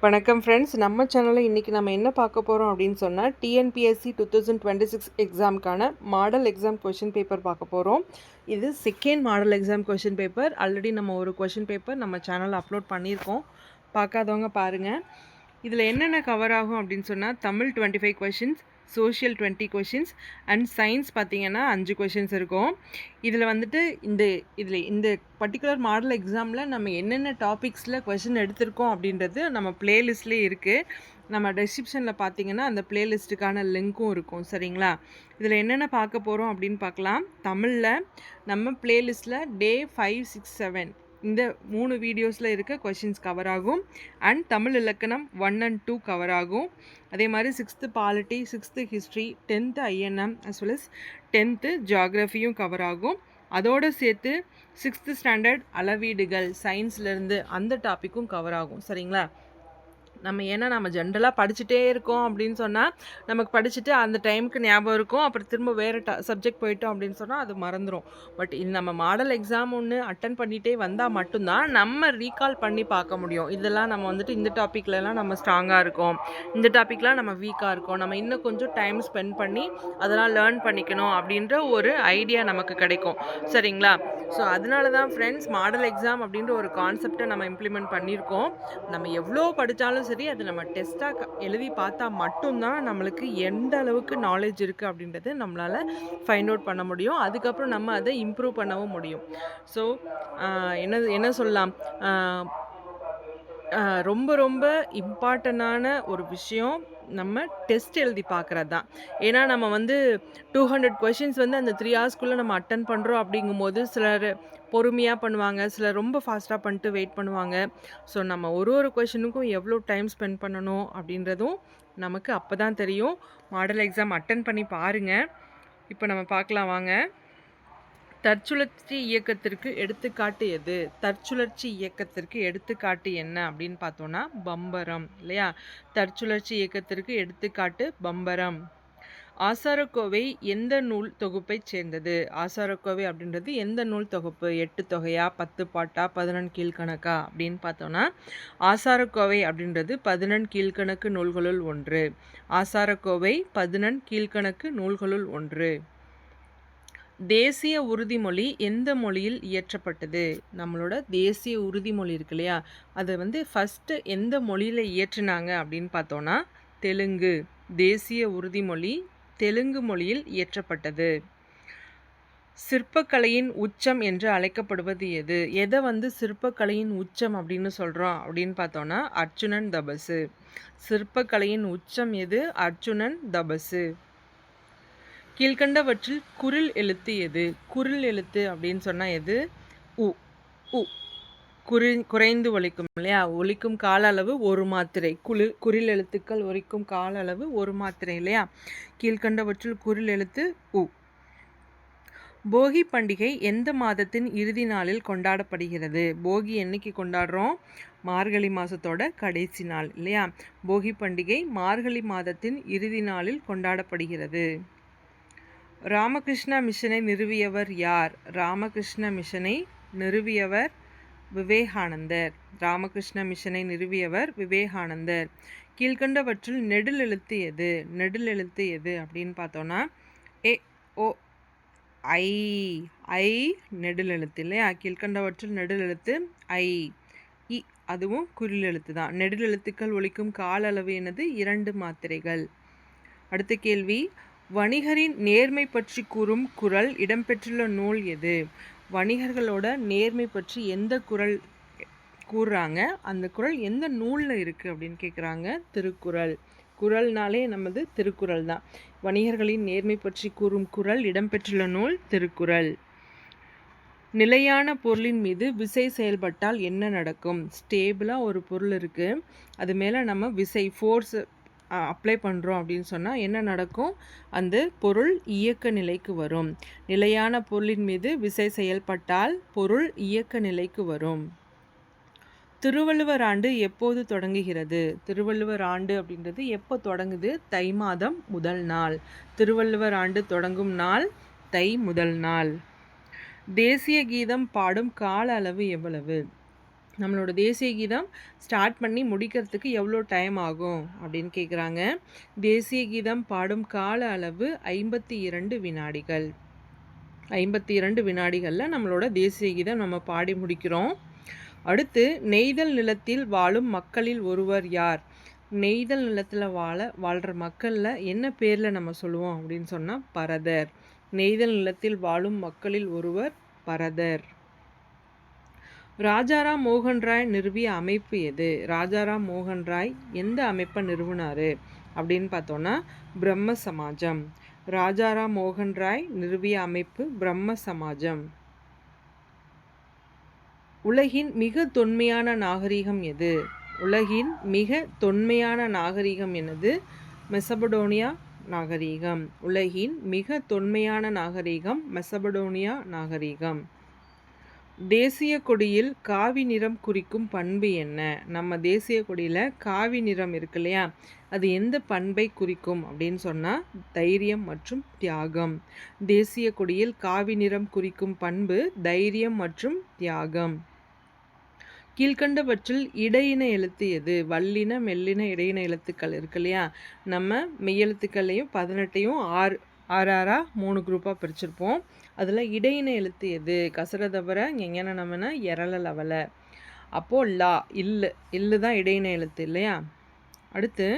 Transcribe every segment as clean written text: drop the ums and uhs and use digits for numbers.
வணக்கம் ஃப்ரெண்ட்ஸ், நம்ம சேனலில் இன்றைக்கி நம்ம என்ன பார்க்க போகிறோம் அப்படின்னு சொன்னால் டிஎன்பிஎஸ்சி 2026 எக்ஸாமுக்கான மாடல் எக்ஸாம் கொஷின் பேப்பர் பார்க்க போகிறோம். இது second model exam question paper. Already நம்ம ஒரு கொஷின் பேப்பர் நம்ம சேனலில் அப்லோட் பண்ணியிருக்கோம். பார்க்காதவங்க பாருங்கள். இதில் என்னென்ன கவர் ஆகும் அப்படின்னு சொன்னால் Tamil 25 questions, social 20 questions and science பார்த்திங்கன்னா 5 கொஷின்ஸ் இருக்கும். இதில் வந்துட்டு இந்த பர்டிகுலர் மாடல் எக்ஸாமில் நம்ம என்னென்ன டாபிக்ஸில் கொஷின் எடுத்திருக்கோம் அப்படின்றது நம்ம ப்ளேலிஸ்ட்லேயே இருக்குது. நம்ம டிஸ்கிரிப்ஷனில் பார்த்திங்கன்னா அந்த ப்ளேலிஸ்ட்டுக்கான லிங்க்கும் இருக்கும். சரிங்களா? இதில் என்னென்ன பார்க்க போகிறோம் அப்படின்னு பார்க்கலாம். தமிழில் நம்ம ப்ளேலிஸ்ட்டில் டே 5, 6, 7 இந்த 3 வீடியோஸில் இருக்க கொஷின்ஸ் கவர் ஆகும். அண்ட் தமிழ் இலக்கணம் 1 and 2 கவர் ஆகும். அதே மாதிரி 6th polity, 6th history, 10th INM as well as 10th ஜியாகிரஃபியும் கவர் ஆகும். அதோடு சேர்த்து 6th ஸ்டாண்டர்ட் அளவீடுகள் சயின்ஸ்லேருந்து அந்த டாப்பிக்கும் கவர் ஆகும். சரிங்களா? நம்ம ஜென்ரலாக படிச்சுட்டே இருக்கோம் அப்படின்னு சொன்னால் நமக்கு படிச்சுட்டு அந்த டைமுக்கு ஞாபகம் இருக்கும். அப்புறம் திரும்ப வேறு சப்ஜெக்ட் போயிட்டோம் அப்படின்னு சொன்னால் அது மறந்துடும். பட் இது நம்ம மாடல் எக்ஸாம் ஒன்று அட்டன் பண்ணிகிட்டே வந்தால் மட்டும்தான் நம்ம ரீகால் பண்ணி பார்க்க முடியும். இதெல்லாம் நம்ம வந்துட்டு இந்த டாப்பிக்லலாம் நம்ம ஸ்ட்ராங்காக இருக்கோம், இந்த டாப்பிக்லாம் நம்ம வீக்காக இருக்கோம், நம்ம இன்னும் கொஞ்சம் டைம் ஸ்பெண்ட் பண்ணி அதெல்லாம் லேர்ன் பண்ணிக்கணும் அப்படின்ற ஒரு ஐடியா நமக்கு கிடைக்கும். சரிங்களா? ஸோ அதனால தான் ஃப்ரெண்ட்ஸ் மாடல் எக்ஸாம் அப்படின்ற ஒரு கான்செப்டை நம்ம இம்ப்ளிமெண்ட் பண்ணியிருக்கோம். நம்ம எவ்வளோ படித்தாலும் சரி அது நம்ம டெஸ்ட்டாக எழுதி பார்த்தா மட்டும்தான் நம்மளுக்கு எந்த அளவுக்கு நாலேஜ் இருக்குது அப்படின்றத நம்மளால் ஃபைண்ட் அவுட் பண்ண முடியும். அதுக்கப்புறம் நம்ம அதை இம்ப்ரூவ் பண்ணவும் முடியும். ஸோ என்ன சொல்லலாம், ரொம்ப ரொம்ப இம்பார்ட்டண்டான ஒரு விஷயம் நம்ம டெஸ்ட் எழுதி பார்க்குறது தான். ஏன்னா நம்ம 200 கொஷின்ஸ் அந்த 3 ஹவர்ஸ்க்குள்ளே நம்ம அட்டன் பண்ணுறோம். அப்படிங்கும்போது சிலர் பொறுமையாக பண்ணுவாங்க, சிலர் ரொம்ப ஃபாஸ்ட்டாக பண்ணிட்டு வெயிட் பண்ணுவாங்க. ஸோ நம்ம ஒரு கொஷினுக்கும் எவ்வளோ டைம் ஸ்பெண்ட் பண்ணணும் அப்படின்றதும் நமக்கு அப்போ தான் தெரியும். மாடல் எக்ஸாம் அட்டன் பண்ணி பாருங்கள். இப்போ நம்ம பார்க்கலாம் வாங்க. தற்சுழற்சி இயக்கத்திற்கு எடுத்துக்காட்டு எது? தற்சுழற்சி இயக்கத்திற்கு எடுத்துக்காட்டு என்ன அப்படின்னு பார்த்தோன்னா பம்பரம். இல்லையா? தற்சுழற்சி இயக்கத்திற்கு எடுத்துக்காட்டு பம்பரம். ஆசாரக்கோவை எந்த நூல் தொகுப்பை சேர்ந்தது? ஆசாரக்கோவை அப்படின்றது எந்த நூல் தொகுப்பு? 8 தொகையா, 10 பாட்டா, 11 கீழ்கணக்கா அப்படின்னு பார்த்தோன்னா ஆசாரக்கோவை அப்படின்றது 11 கீழ்கணக்கு நூல்களுள் ஒன்று. ஆசாரக்கோவை 11 கீழ்கணக்கு நூல்களுள் ஒன்று. தேசிய உறுதிமொழி எந்த மொழியில் இயற்றப்பட்டது? நம்மளோட தேசிய உறுதிமொழி இருக்கு இல்லையா, அதை ஃபஸ்ட்டு எந்த மொழியில் இயற்றினாங்க அப்படின்னு பார்த்தோன்னா தெலுங்கு. தேசிய உறுதிமொழி தெலுங்கு மொழியில் இயற்றப்பட்டது. சிற்பக்கலையின் உச்சம் என்று அழைக்கப்படுவது எது? எதை சிற்பக்கலையின் உச்சம் அப்படின்னு சொல்கிறோம் அப்படின்னு பார்த்தோன்னா அர்ச்சுனன் தபசு. சிற்பக்கலையின் உச்சம் எது? அர்ச்சுனன் தபசு. கீழ்கண்டவற்றில் குரில் எழுத்து எது? குரில் எழுத்து அப்படின்னு சொன்னால் எது? உ. உ குறைந்து ஒலிக்கும் இல்லையா? ஒலிக்கும் கால அளவு ஒரு மாத்திரை. குரில் எழுத்துக்கள் ஒலிக்கும் கால அளவு ஒரு மாத்திரை இல்லையா? கீழ்கண்டவற்றில் குரில் எழுத்து உ. போகி பண்டிகை எந்த மாதத்தின் இறுதி நாளில் கொண்டாடப்படுகிறது? போகி என்னைக்கு கொண்டாடுறோம்? மார்கழி மாதத்தோட கடைசி நாள் இல்லையா? போகி பண்டிகை மார்கழி மாதத்தின் இறுதி நாளில் கொண்டாடப்படுகிறது. ராமகிருஷ்ண மிஷனை நிறுவியவர் யார்? ராமகிருஷ்ண மிஷனை நிறுவியவர் விவேகானந்தர். ராமகிருஷ்ண மிஷனை நிறுவியவர் விவேகானந்தர். கீழ்கண்டவற்றில் நெடில் எழுத்து எது? நெடில் எழுத்து எது அப்படின்னு பார்த்தோன்னா ஏ ஓ ஐ. ஐ நெடில் எழுத்து இல்லையா? கீழ்கண்டவற்றில் நெடில் எழுத்து ஐ. இ அதுவும் குரில் எழுத்து தான். நெடில் எழுத்துக்கள் ஒலிக்கும் கால அளவு என்னது? 2 மாத்திரைகள். அடுத்த கேள்வி, வணிகரின் நேர்மை பற்றி கூறும் குறள் இடம்பெற்றுள்ள நூல் எது? வணிகர்களோட நேர்மை பற்றி எந்த குறள் கூறுறாங்க? அந்த குறள் எந்த நூலில் இருக்குது அப்படின்னு கேட்குறாங்க. திருக்குறள். குறள்னாலே நமது திருக்குறள் தான். வணிகர்களின் நேர்மை பற்றி கூறும் குறள் இடம்பெற்றுள்ள நூல் திருக்குறள். நிலையான பொருளின் மீது விசை செயல்பட்டால் என்ன நடக்கும்? ஸ்டேபிளாக ஒரு பொருள் இருக்குது, அது மேலே நம்ம விசை ஃபோர்ஸ் அப்ளை பண்ணுறோம் அப்படின்னு சொன்னால் என்ன நடக்கும்? அந்த பொருள் இயக்க நிலைக்கு வரும். நிலையான பொருளின் மீது விசை செயல்பட்டால் பொருள் இயக்க நிலைக்கு வரும். திருவள்ளுவர் ஆண்டு எப்போது தொடங்குகிறது? திருவள்ளுவர் ஆண்டு அப்படின்றது எப்போ தொடங்குது? தை மாதம் முதல் நாள். திருவள்ளுவர் ஆண்டு தொடங்கும் நாள் தை முதல் நாள். தேசிய கீதம் பாடும் கால அளவு எவ்வளவு? நம்மளோட தேசிய கீதம் ஸ்டார்ட் பண்ணி முடிக்கிறதுக்கு எவ்வளோ டைம் ஆகும் அப்படின்னு கேட்குறாங்க. தேசிய கீதம் பாடும் கால அளவு 52 வினாடிகள். 52 வினாடிகளில் நம்மளோட தேசிய கீதம் நம்ம பாடி முடிக்கிறோம். அடுத்து, நெய்தல் நிலத்தில் வாழும் மக்களில் ஒருவர் யார்? நெய்தல் நிலத்தில் வாழ்கிற மக்களில் என்ன பேரில் நம்ம சொல்லுவோம் அப்படின்னு சொன்னால் பரதர். நெய்தல் நிலத்தில் வாழும் மக்களில் ஒருவர் பரதர். ராஜாராம் மோகன் ராய் நிறுவிய அமைப்பு எது? ராஜாராம் மோகன் ராய் எந்த அமைப்பை நிறுவினார் அப்படின்னு பார்த்தோன்னா பிரம்ம சமாஜம். ராஜாராம் மோகன் ராய் நிறுவிய அமைப்பு பிரம்ம சமாஜம். உலகின் மிக தொன்மையான நாகரிகம் எது? உலகின் மிக தொன்மையான நாகரிகம் என்னது? மெசபடோனியா நாகரிகம். உலகின் மிக தொன்மையான நாகரிகம் மெசபடோனியா நாகரிகம். தேசிய கொடியில் காவி நிறம் குறிக்கும் பண்பு என்ன? நம்ம தேசிய கொடியில் காவி நிறம் இருக்கு இல்லையா, அது எந்த பண்பை குறிக்கும் அப்படின்னு சொன்னால் தைரியம் மற்றும் தியாகம். தேசிய கொடியில் காவி நிறம் குறிக்கும் பண்பு தைரியம் மற்றும் தியாகம். கீழ்கண்டவற்றில் இடையின எழுத்து எது? வல்லின மெல்லின இடையின எழுத்துக்கள் இருக்கு இல்லையா, நம்ம மெய்யெழுத்துக்கள்லையும் 18ஐயும் ஆறாரா 3 குரூப்பாக பிரிச்சிருப்போம். அதில் இடையின எழுத்து எது? கசர தவிர எங்கன்னா நம்மனா எரல லவல. அப்போது லா இல்லு தான் இடையின எழுத்து இல்லையா. அடுத்து,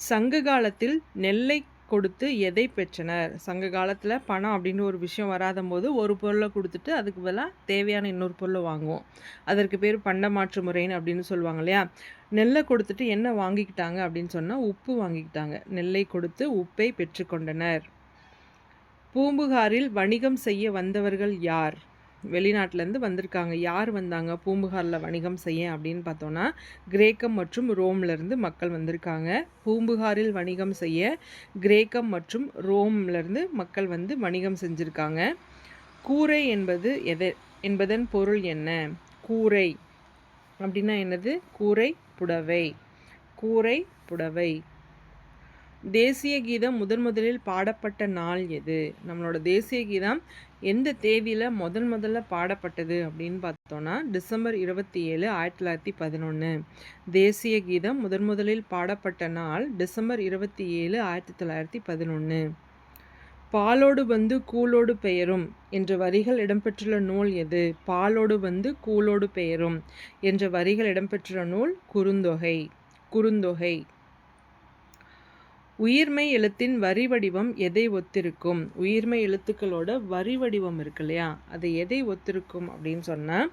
சங்க காலத்தில் நெல்லை கொடுத்து எதை பெற்றனர்? சங்க காலத்தில் பணம் அப்படின்னு ஒரு விஷயம் வராத போது ஒரு பொருளை கொடுத்துட்டு அதுக்கு பதிலாக தேவையான இன்னொரு பொருளை வாங்குவோம். அதற்கு பேர் பண்ட மாற்று முறைன்னு அப்படின்னு சொல்லுவாங்க இல்லையா. நெல்லை கொடுத்துட்டு என்ன வாங்கிக்கிட்டாங்க அப்படின்னு சொன்னால் உப்பு வாங்கிக்கிட்டாங்க. நெல்லை கொடுத்து உப்பை பெற்றுக்கொண்டனர். பூம்புகாரில் வணிகம் செய்ய வந்தவர்கள் யார்? வெளிநாட்டிலேருந்து வந்திருக்காங்க. யார் வந்தாங்க பூம்புகாரில் வணிகம் செய்ய அப்படின்னு பார்த்தோன்னா கிரேக்கம் மற்றும் ரோம்லேருந்து மக்கள் வந்திருக்காங்க. பூம்புகாரில் வணிகம் செய்ய கிரேக்கம் மற்றும் ரோம்லேருந்து மக்கள் வந்து வணிகம் செஞ்சுருக்காங்க. கூரை என்பதன் பொருள் என்ன? கூரை அப்படின்னா என்னது? கூரை புடவை. கூரை புடவை. தேசிய கீதம் முதலில் பாடப்பட்ட நாள் எது? நம்மளோட தேசிய கீதம் எந்த தேதியில் முதல்ல பாடப்பட்டது அப்படின்னு பார்த்தோன்னா டிசம்பர் 27, 1911. தேசிய கீதம் முதலில் பாடப்பட்ட நாள் டிசம்பர் 27, 1911. பாலோடு வந்து கூலோடு பெயரும் என்ற வரிகள் இடம்பெற்றுள்ள நூல் எது? பாலோடு வந்து கூலோடு பெயரும் என்ற வரிகள் இடம்பெற்றுள்ள நூல் குறுந்தொகை. குறுந்தொகை. உயிர்மை எழுத்தின் வரி வடிவம் எதை ஒத்திருக்கும்? உயிர்மை எழுத்துக்களோட வரி வடிவம் இருக்கு இல்லையா, அது எதை ஒத்திருக்கும் அப்படின்னு சொன்னால்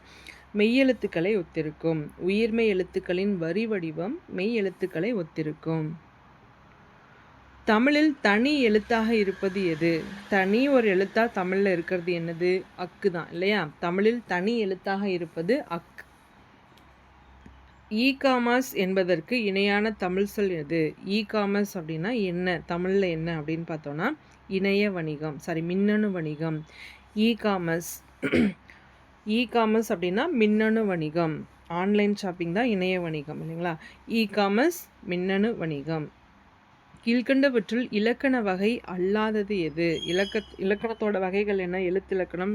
மெய்யெழுத்துக்களை ஒத்திருக்கும். உயிர்மை எழுத்துக்களின் வரி வடிவம் மெய் எழுத்துக்களை ஒத்திருக்கும். தமிழில் தனி எழுத்தாக இருப்பது எது? தனி ஒரு எழுத்தாக தமிழில் இருக்கிறது என்னது? அக்கு தான் இல்லையா. தமிழில் தனி எழுத்தாக இருப்பது அக்கு. இ காமர்ஸ் என்பதற்கு இணையான தமிழ் சொல் எது? இ காமர்ஸ் அப்படின்னா என்ன? தமிழில் என்ன அப்படின்னு பார்த்தோன்னா இணைய வணிகம், மின்னணு வணிகம். இ காமர்ஸ் இ காமர்ஸ் அப்படின்னா மின்னணு வணிகம். ஆன்லைன் ஷாப்பிங் தான் இணைய வணிகம் இல்லைங்களா. இ காமர்ஸ் மின்னணு வணிகம். கீழ்கண்டவற்றுள் இலக்கண வகை அல்லாதது எது? இலக்கணத்தோட வகைகள் என்ன? எழுத்திலக்கணம்,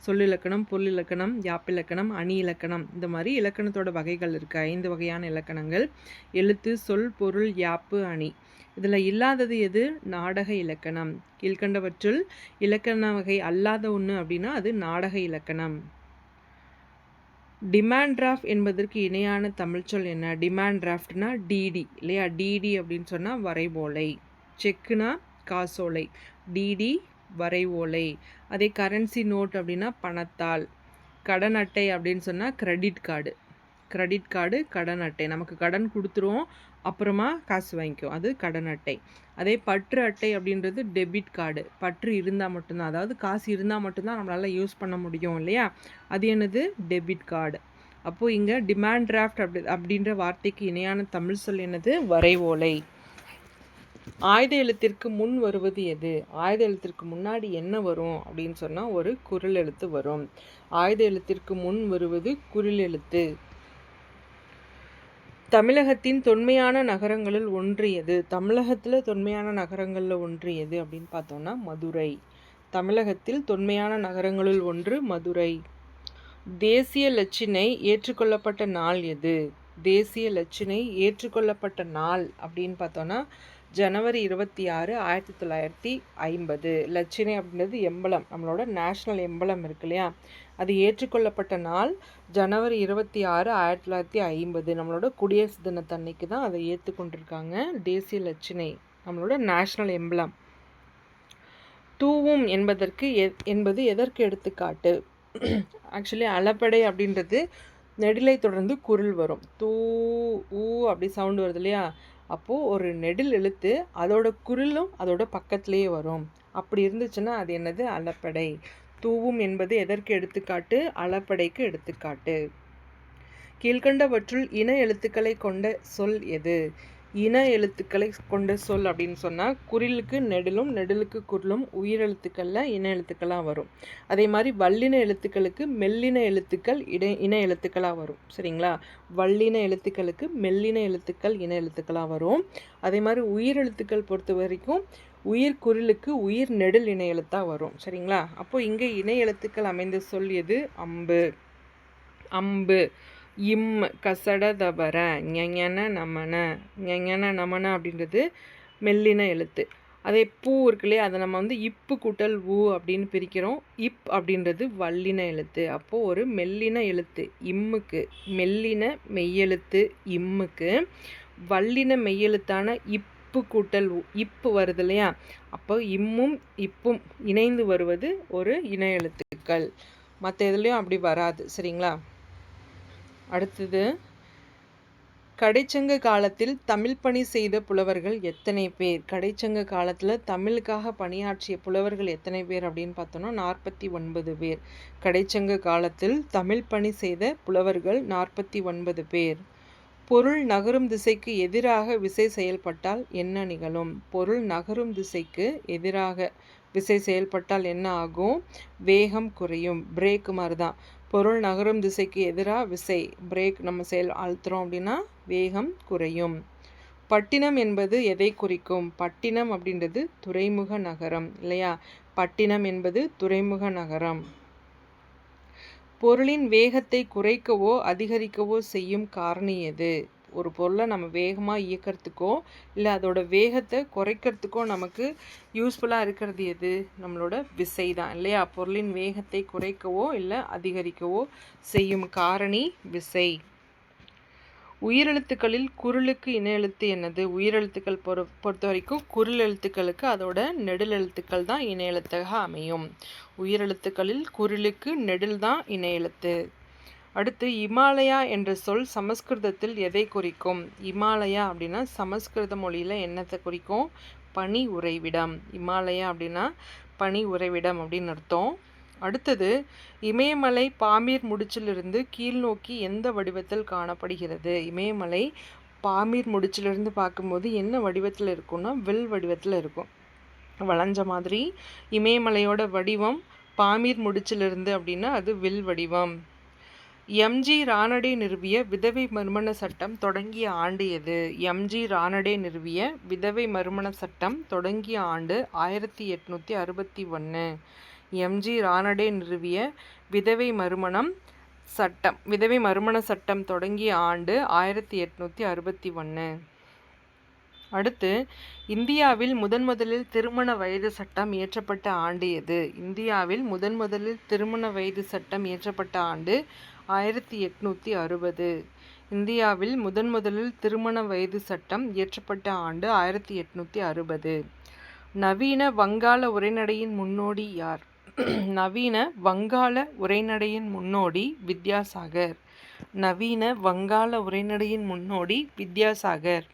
சொல்லிலக்கணம், பொருளிலக்கணம், யாப்பிலக்கணம், அணி இலக்கணம். இந்த மாதிரி இலக்கணத்தோட வகைகள் இருக்குது. 5 வகையான இலக்கணங்கள்: எழுத்து, சொல், பொருள், யாப்பு, அணி. இதில் இல்லாதது எது? நாடக இலக்கணம். கீழ்கண்டவற்றுள் இலக்கண வகை அல்லாத ஒன்று அப்படின்னா அது நாடக இலக்கணம். டிமாண்ட் டிராஃப்ட் என்பதற்கு இணையான தமிழ்ச்சொல் என்ன? டிமாண்ட் டிராஃப்ட்னா டிடி இல்லையா. டிடி அப்படின்னு சொன்னால் வரைவோலை. செக்குனா காசோலை. டிடி வரைவோலை. அதே கரன்சி நோட் அப்படின்னா பணத்தாள். கடன் அட்டை அப்படின்னு சொன்னால் கிரெடிட் கார்டு. கிரெடிட் கார்டு கடன் அட்டை. நமக்கு கடன் கொடுத்துருவோம், அப்புறமா காசு வாங்கிக்கும், அது கடன் அட்டை. அதே பற்று அட்டை அப்படின்றது டெபிட் கார்டு. பற்று இருந்தால் மட்டும்தான், அதாவது காசு இருந்தால் மட்டும்தான் நம்மளால் யூஸ் பண்ண முடியும் இல்லையா, அது என்னது? Debit card. அப்போது இங்கே டிமாண்ட் டிராஃப்ட் அப்படின்ற வார்த்தைக்கு இணையான தமிழ் சொல் என்னது? வரைவோலை. ஆயுத எழுத்திற்கு முன் வருவது எது? ஆயுத எழுத்திற்கு முன்னாடி என்ன வரும் அப்படின்னு சொன்னால் ஒரு குரில் எழுத்து வரும். ஆயுத எழுத்திற்கு முன் வருவது குரில் எழுத்து. தமிழகத்தின் தொன்மையான நகரங்களில் ஒன்று எது? தமிழகத்தில் தொன்மையான நகரங்களில் ஒன்று எது அப்படின்னு பார்த்தோன்னா மதுரை. தமிழகத்தில் தொன்மையான நகரங்களில் ஒன்று மதுரை. தேசிய இலச்சினை ஏற்றுக்கொள்ளப்பட்ட நாள் எது? தேசிய இலச்சினை ஏற்றுக்கொள்ளப்பட்ட நாள் அப்படின்னு பார்த்தோன்னா ஜனவரி 26, 1950. இலச்சினை அப்படின்றது எம்பலம், நம்மளோட நேஷ்னல் எம்பலம் இருக்கு இல்லையா, அது ஏற்றுக்கொள்ளப்பட்ட நாள் ஜனவரி 26, 1950. நம்மளோட குடியரசு தினத்தன்னைக்கு தான் அதை ஏற்றுக்கொண்டிருக்காங்க. தேசிய இலச்சினை நம்மளோட நேஷ்னல் எம்பலம். தூவும் என்பது எதற்கு எடுத்துக்காட்டு? ஆக்சுவலி அளபடை அப்படின்றது நெடிலை தொடர்ந்து குரில் வரும். தூ ஊ அப்படி சவுண்டு வருது இல்லையா, அப்போது ஒரு நெடில் எழுத்து அதோட குரிலும் அதோட பக்கத்துலேயே வரும். அப்படி இருந்துச்சுன்னா அது என்னது? அளபடை. தூவும் என்பது எதற்கு எடுத்துக்காட்டு? அளபடைக்கு எடுத்துக்காட்டு. கீழ்கண்டவற்றுள் இன எழுத்துக்களை கொண்ட சொல் எது? இன எழுத்துக்களை கொண்ட சொல் அப்படின்னு சொன்னால் குறிலுக்கு நெடிலும் நெடிலுக்கு குரலும் உயிரெழுத்துக்களில் இன எழுத்துக்களாக வரும். அதே மாதிரி வல்லின எழுத்துக்களுக்கு மெல்லின எழுத்துக்கள் இன எழுத்துக்களாக வரும். சரிங்களா? வல்லின எழுத்துக்களுக்கு மெல்லின எழுத்துக்கள் இன எழுத்துக்களாக வரும். அதே மாதிரி உயிரெழுத்துக்கள் பொறுத்த வரைக்கும் உயிர் குறிலுக்கு உயிர் நெடில் இன எழுத்தாக வரும். சரிங்களா? அப்போது இங்கே இன எழுத்துக்கள் அமைந்த சொல் எது? அம்பு. அம்பு. இம் கசட தபர ஞன நமன. ஞன நமன அப்படின்றது மெல்லின எழுத்து. அதே பூ இருக்கு இல்லையா, அதை நம்ம இப்பு கூட்டல் ஊ அப்படின்னு பிரிக்கிறோம். இப் அப்படின்றது வல்லின எழுத்து. அப்போது ஒரு மெல்லின எழுத்து இம்முக்கு, மெல்லின மெய்யெழுத்து இம்முக்கு வல்லின மெய்யெழுத்தான இப்பு கூட்டல் இப்பு வருது இல்லையா, அப்போ இம்மும் இப்பும் இணைந்து வருவது ஒரு இன எழுத்துக்கள். மற்ற இதுலேயும் அப்படி வராது. சரிங்களா? அடுத்தது, கடைச்சங்க காலத்தில் தமிழ் பணி செய்த புலவர்கள் எத்தனை பேர்? கடைச்சங்க காலத்தில் தமிழுக்காக பணியாற்றிய புலவர்கள் எத்தனை பேர் அப்படின்னு பார்த்தோன்னா 49 பேர். கடைச்சங்க காலத்தில் தமிழ் பணி செய்த புலவர்கள் 49 பேர். பொருள் நகரும் திசைக்கு எதிராக விசை செயல்பட்டால் என்ன நிகழும்? பொருள் நகரும் திசைக்கு எதிராக விசை செயல்பட்டால் என்ன ஆகும்? வேகம் குறையும். பிரேக் மாதிரி தான். பொருள் நகரும் திசைக்கு எதிராக விசை பிரேக் நம்ம அழுத்துறோம் அப்படின்னா வேகம் குறையும். பட்டினம் என்பது எதை குறிக்கும்? பட்டினம் அப்படின்றது துறைமுக நகரம் இல்லையா? பட்டினம் என்பது துறைமுக நகரம். பொருளின் வேகத்தை குறைக்கவோ அதிகரிக்கவோ செய்யும் காரணி எது? ஒரு பொருளை நம்ம வேகமாக இயக்கிறதுக்கோ இல்லை அதோட வேகத்தை குறைக்கிறதுக்கோ நமக்கு யூஸ்ஃபுல்லாக இருக்கிறது எது? நம்மளோட விசை தான் இல்லையா? பொருளின் வேகத்தை குறைக்கவோ இல்லை அதிகரிக்கவோ செய்யும் காரணி விசை. உயிரெழுத்துக்களில் குரிலுக்கு இன எழுத்து என்னது? உயிரெழுத்துக்கள் பொறுத்த வரைக்கும் குரில் எழுத்துக்களுக்கு அதோட நெடில் எழுத்துக்கள் தான் இன எழுத்தாக அமையும். உயிரெழுத்துக்களில் குரிலுக்கு நெடில் தான் இன எழுத்து. அடுத்து, இமாலயா என்ற சொல் சமஸ்கிருதத்தில் எதை குறிக்கும்? இமாலயா அப்படின்னா சமஸ்கிருத மொழியில் என்னத்தை குறிக்கும்? பனி உறைவிடம். இமாலயா அப்படின்னா பனி உறைவிடம் அப்படின்னு அர்த்தம். அடுத்தது, இமயமலை பாமீர் முடிச்சிலிருந்து கீழ் நோக்கி எந்த வடிவத்தில் காணப்படுகிறது? இமயமலை பாமீர் முடிச்சிலிருந்து பார்க்கும்போது என்ன வடிவத்தில் இருக்கும்னா வில் வடிவத்தில் இருக்கும். வளைஞ்ச மாதிரி இமயமலையோட வடிவம் பாமீர் முடிச்சிலிருந்து அப்படின்னா அது வில் வடிவம். எம்ஜி ரானடே நிறுவிய விதவை மறுமண சட்டம் தொடங்கிய ஆண்டு எது? எம்ஜி ரானடே நிறுவிய விதவை மறுமண சட்டம் தொடங்கிய ஆண்டு 1861. எம்ஜி ரானடே நிறுவிய விதவை மறுமண சட்டம் தொடங்கிய ஆண்டு 1861. அடுத்து, இந்தியாவில் முதலில் திருமண வயது சட்டம் இயற்றப்பட்ட ஆண்டு எது? இந்தியாவில் முதலில் திருமண வயது சட்டம் இயற்றப்பட்ட ஆண்டு 1860. இந்தியாவில் முதலில் திருமண வயது சட்டம் இயற்றப்பட்ட ஆண்டு 1860. நவீன வங்காள உரைநடையின் முன்னோடி யார்? நவீன வங்காள உரைநடையின் முன்னோடி வித்யாசாகர். நவீன வங்காள உரைநடையின் முன்னோடி வித்யாசாகர்.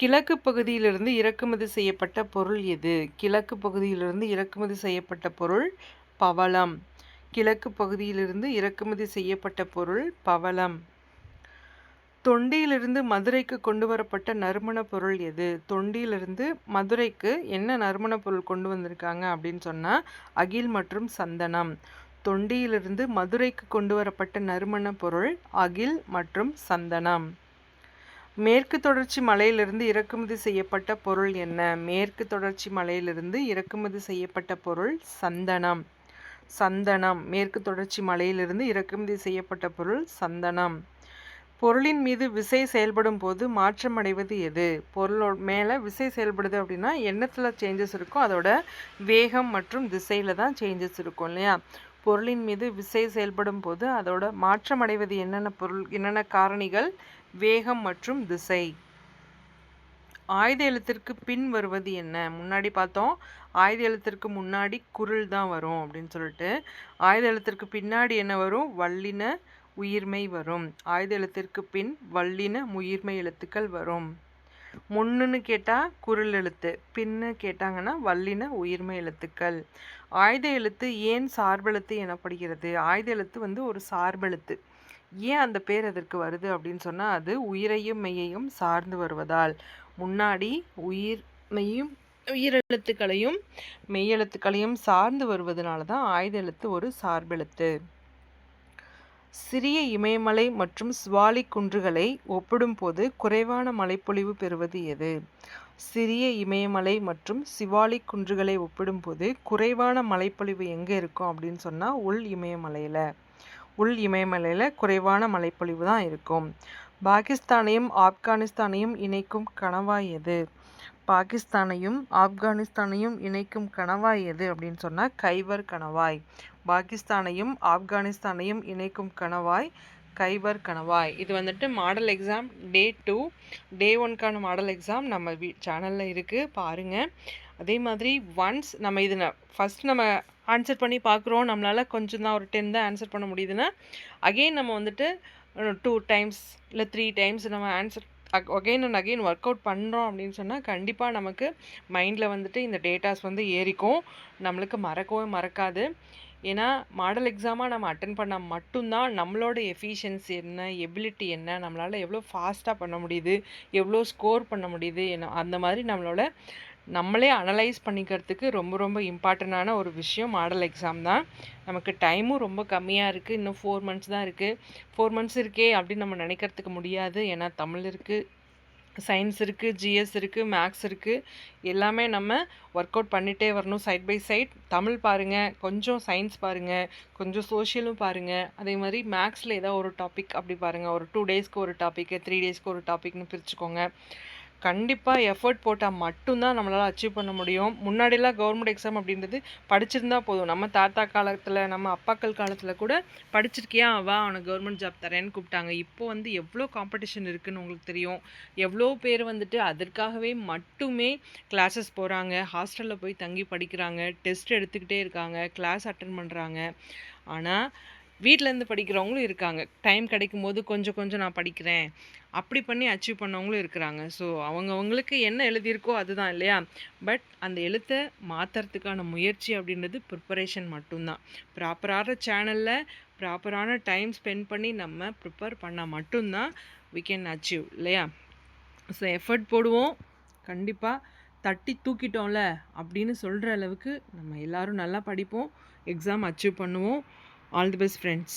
கிழக்கு பகுதியிலிருந்து இறக்குமதி செய்யப்பட்ட பொருள் எது? கிழக்கு பகுதியிலிருந்து இறக்குமதி செய்யப்பட்ட பொருள் பவளம். கிழக்கு பகுதியிலிருந்து இறக்குமதி செய்யப்பட்ட பொருள் பவளம். தொண்டியிலிருந்து மதுரைக்கு கொண்டு வரப்பட்ட நறுமண பொருள் எது? தொண்டியிலிருந்து மதுரைக்கு என்ன நறுமண பொருள் கொண்டு வந்திருக்காங்க அப்படின்னு சொன்னால் அகில் மற்றும் சந்தனம். தொண்டியிலிருந்து மதுரைக்கு கொண்டு வரப்பட்ட நறுமண பொருள் அகில் மற்றும் சந்தனம். மேற்கு தொடர்ச்சி மலையிலிருந்து இறக்குமதி செய்யப்பட்ட பொருள் என்ன? மேற்கு தொடர்ச்சி மலையிலிருந்து இறக்குமதி செய்யப்பட்ட பொருள் சந்தனம். சந்தனம், மேற்கு தொடர்ச்சி மலையிலிருந்து இறக்குமதி செய்யப்பட்ட பொருள் சந்தனம். பொருளின் மீது விசை செயல்படும் போது மாற்றமடைவது எது? பொருளோட மேலே விசை செயல்படுது அப்படின்னா என்னத்தில் சேஞ்சஸ் இருக்கோ அதோட வேகம் மற்றும் திசையில் தான் சேஞ்சஸ் இருக்கும் இல்லையா? பொருளின் மீது விசை செயல்படும் போது அதோட மாற்றமடைவது என்னென்ன காரணிகள்? வேகம் மற்றும் திசை. ஆயுத எழுத்திற்கு பின் வருவது என்ன? முன்னாடி பார்த்தோம் ஆயுத எழுத்திற்கு முன்னாடி குரில் தான் வரும் அப்படின்னு சொல்லிட்டு. ஆயுத எழுத்திற்கு பின்னாடி என்ன வரும்? வல்லின உயிர்மை வரும். ஆயுத எழுத்திற்கு பின் வல்லின உயிர்மை எழுத்துக்கள் வரும். முன்னுன்னு கேட்டால் குரில் எழுத்து, பின்னு கேட்டாங்கன்னா வல்லின உயிர்மை எழுத்துக்கள். ஆயுத எழுத்து ஏன் சார்பெழுத்து எனப்படுகிறது? ஆயுத எழுத்து ஒரு சார்பெழுத்து. ஏன் அந்த பேர் அதற்கு வருது அப்படின்னு சொன்னால் அது உயிரையும் மெய்யையும் சார்ந்து வருவதால். முன்னாடி உயிரெழுத்துக்களையும் மெய்யெழுத்துக்களையும் சார்ந்து வருவதனால தான் ஆயுத எழுத்து ஒரு சார்பெழுத்து. சிறிய இமயமலை மற்றும் சிவாலி குன்றுகளை ஒப்பிடும்போது குறைவான மழைப்பொழிவு பெறுவது எது? சிறிய இமயமலை மற்றும் சிவாலி குன்றுகளை ஒப்பிடும்போது குறைவான மழைப்பொழிவு எங்கே இருக்கும் அப்படின்னு சொன்னால் உள் இமயமலையில் குறைவான மழைப்பொழிவு தான் இருக்கும். பாகிஸ்தானையும் ஆப்கானிஸ்தானையும் இணைக்கும் கணவாய் எது? பாகிஸ்தானையும் ஆப்கானிஸ்தானையும் இணைக்கும் கணவாய் எது அப்படின்னு சொன்னால் கைபர் கணவாய். பாகிஸ்தானையும் ஆப்கானிஸ்தானையும் இணைக்கும் கணவாய் கைபர் கணவாய். இது மாடல் எக்ஸாம் டே 2, டே 1க்கான மாடல் எக்ஸாம் நம்ம சேனலில் இருக்குது, பாருங்கள். அதே மாதிரி ஒன்ஸ் நம்ம ஃபஸ்ட் நம்ம ஆன்சர் பண்ணி பார்க்குறோம், நம்மளால் கொஞ்சம் தான் ஒரு 10 தான் ஆன்சர் பண்ண முடியுதுன்னா அகெயின் நம்ம 2 டைம்ஸ் இல்லை 3 டைம்ஸ் நம்ம answer again and again work out பண்ணுறோம் அப்படின்னு சொன்னால் கண்டிப்பாக நமக்கு மைண்டில் இந்த டேட்டாஸ் ஏறிக்கும், நம்மளுக்கு மறக்கவே மறக்காது. ஏன்னா மாடல் எக்ஸாமாக நம்ம அட்டன் பண்ணால் மட்டும்தான் நம்மளோட எஃபிஷியன்சி என்ன, எபிலிட்டி என்ன, நம்மளால் எவ்வளோ ஃபாஸ்ட்டாக பண்ண முடியுது, எவ்வளோ ஸ்கோர் பண்ண முடியுது, அந்த மாதிரி நம்மளே அனலைஸ் பண்ணிக்கிறதுக்கு ரொம்ப ரொம்ப இம்பார்ட்டண்டான ஒரு விஷயம் மாடல் எக்ஸாம் தான். நமக்கு டைமும் ரொம்ப கம்மியாக இருக்குது, இன்னும் 4 months தான் இருக்குது. 4 months இருக்கே அப்படின்னு நம்ம நினைக்கிறதுக்கு முடியாது. ஏன்னா தமிழ் இருக்குது, சயின்ஸ் இருக்குது, ஜிஎஸ் இருக்குது, மேக்ஸ் இருக்குது, எல்லாமே நம்ம ஒர்க் அவுட் பண்ணிகிட்டே வரணும் சைட் பை சைட். தமிழ் பாருங்கள், கொஞ்சம் சயின்ஸ் பாருங்கள், கொஞ்சம் சோஷியலும் பாருங்கள். அதே மாதிரி மேக்ஸில் ஏதோ ஒரு டாபிக் அப்படி பாருங்கள். ஒரு 2 daysக்கு ஒரு டாப்பிக்கு, 3 daysக்கு ஒரு டாபிக்னு பிரிச்சுக்கோங்க. கண்டிப்பாக எஃபர்ட் போட்டால் மட்டும்தான் நம்மளால் அச்சீவ் பண்ண முடியும். முன்னாடிலாம் கவர்மெண்ட் எக்ஸாம் அப்படின்றது படிச்சிருந்தா போதும். நம்ம தாத்தா காலத்தில், நம்ம அப்பாக்கள் காலத்தில் கூட படிச்சிருக்கியா வா அவனுக்கு கவர்மெண்ட் ஜாப் தரேன்னு கூப்பிட்டாங்க. இப்போது எவ்வளோ காம்படிஷன் இருக்குதுன்னு உங்களுக்கு தெரியும். எவ்வளோ பேர் அதற்காகவே மட்டுமே கிளாஸஸ் போகிறாங்க, ஹாஸ்டலில் போய் தங்கி படிக்கிறாங்க, டெஸ்ட் எடுத்துக்கிட்டே இருக்காங்க, கிளாஸ் அட்டன் பண்ணுறாங்க. ஆனால் வீட்டிலேருந்து படிக்கிறவங்களும் இருக்காங்க. டைம் கிடைக்கும் போது கொஞ்சம் கொஞ்சம் நான் படிக்கிறேன் அப்படி பண்ணி அச்சீவ் பண்ணவங்களும் இருக்கிறாங்க. ஸோ அவங்களுக்கு என்ன எழுதியிருக்கோ அதுதான் இல்லையா? பட் அந்த எழுத்தை மாற்றுறதுக்கான முயற்சி அப்படின்றது ப்ரிப்பரேஷன் மட்டும்தான். ப்ராப்பரான சேனலில் ப்ராப்பரான டைம் ஸ்பெண்ட் பண்ணி நம்ம ப்ரிப்பேர் பண்ணால் மட்டும்தான் we can achieve இல்லையா? ஸோ எஃபர்ட் போடுவோம், கண்டிப்பாக தட்டி தூக்கிட்டோம்ல அப்படின்னு சொல்கிற அளவுக்கு நம்ம எல்லோரும் நல்லா படிப்போம், எக்ஸாம் அச்சீவ் பண்ணுவோம். All the best friends.